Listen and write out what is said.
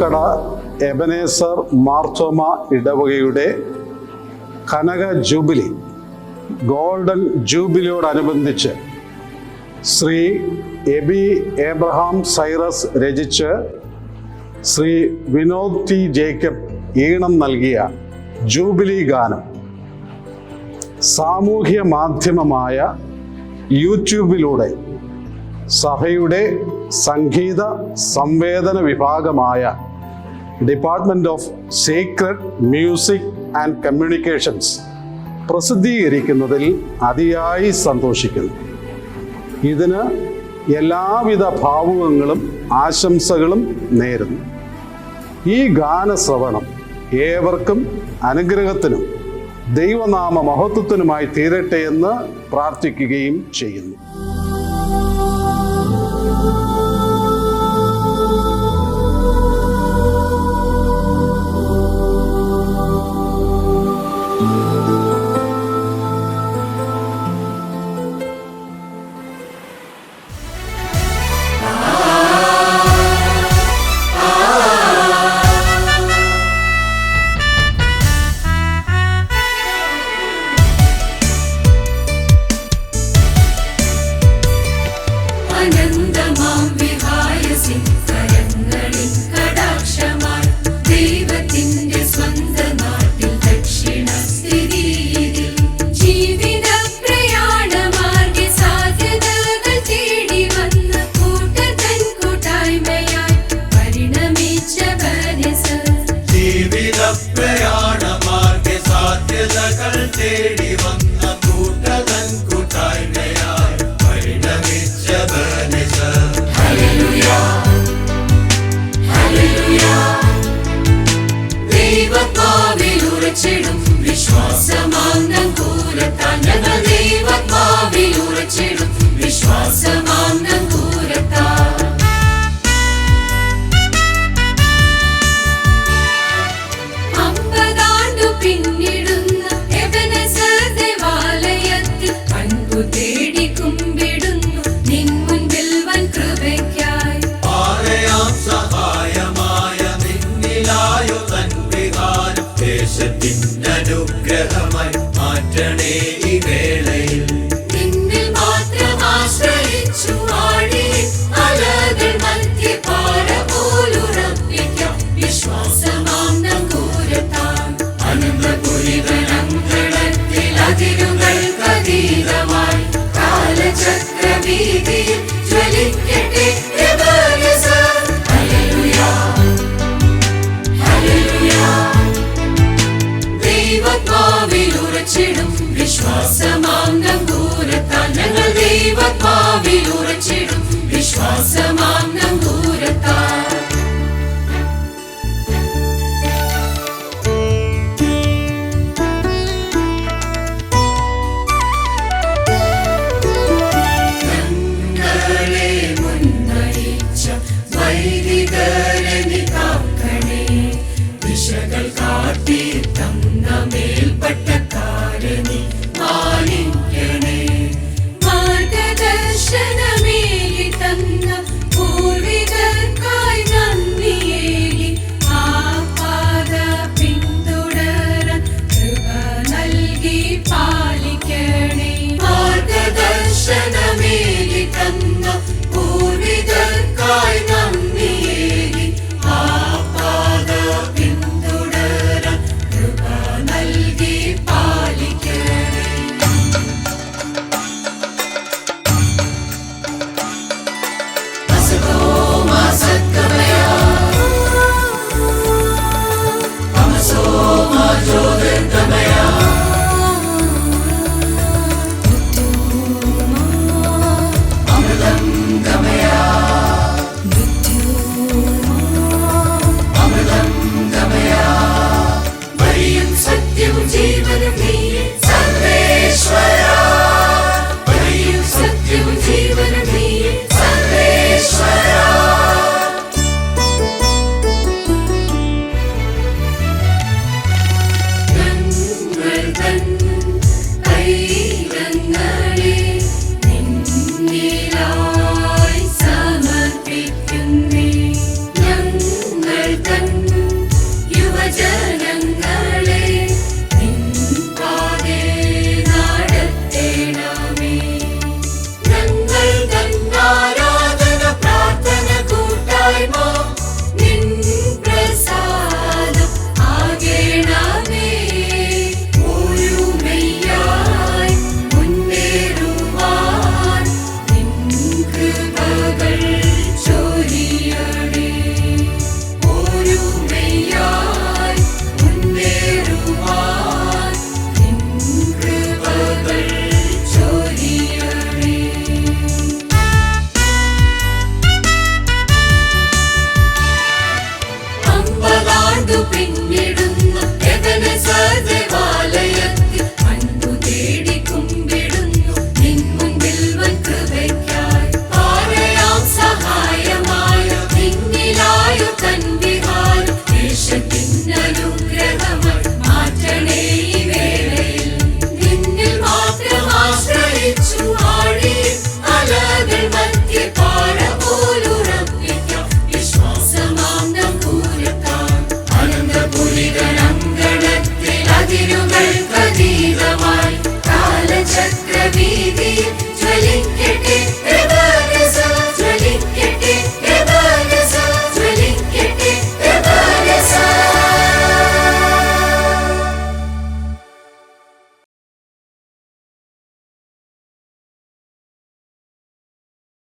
മുക്കട എബനേസർ മാർത്തോമ ഇടവകയുടെ കനക jubilee golden ജൂബിലിയോടനുബന്ധിച്ച് ശ്രീ എബി എബ്രഹാം സൈറസ് രചിച്ച് ശ്രീ വിനോദ് ടി ജേക്കബ് ഈണം നൽകിയ ജൂബിലി ഗാനം സാമൂഹ്യ മാധ്യമമായ യൂട്യൂബിലൂടെ സഭയുടെ സംഗീത സംവേദന വിഭാഗമായ department of secret music and communications പ്രസിദ്ധീകരിക്കുന്നതിൽ അതിയായി സന്തോഷിക്കുന്നു. ഇതിന് എല്ലാവിധ ഭാവുകങ്ങളും ആശംസകളും നേരുന്നു. ഈ ഗാനശ്രവണം ഏവർക്കും അനുഗ്രഹത്തിനും ദൈവനാമ മഹത്വത്തിനുമായി തീരട്ടെ എന്ന് പ്രാർത്ഥിക്കുകയും ചെയ്യുന്നു. അനുഗ്രഹമായി മാറ്റണേ ഈ വേളയിൽ നിന്നിൽ മാത്രം ആശ്രയിച്ചു ആടി അലകൾ മധ്യ പാറ പോലുറപ്പിക്കാം വിശ്വാസമാം നങ്കൂരത്താൻ അനന്തപുരിതനങ്ങളത്തിൽ അതിരുകൾക്കതീതമായി കാലചക്രവീതിയിൽ ജ്വലിക്കട്ടെ വിശ്വാസമാം നങ്കൂരത്താൽ ഞങ്ങൾ ദൈവത്മാവിൽ ഉറച്ചിടും വിശ്വാസമാം നങ്കൂരത്താൽ ഞങ്ങളെ മുന്നറിയിച്ച വൈദികരെ കാക്കണേ ദിശകൾ കാട്ടി തന്ന മേൽപ്പട്ടക്കാരനെ മാനിക്കണേ മാർഗദർശനമേകി തന്ന പൂർവികർക്കായി നന്ദിയേകി ആ പാത പിന്തുടരാൻ കൃപ നൽകി പാലിക്കണേ മാർഗദർശനമേകി തന്ന പൂർവികർക്കായി നന്ദിയേകി ആ പാത പിന്തുടരാൻ പിന്നെ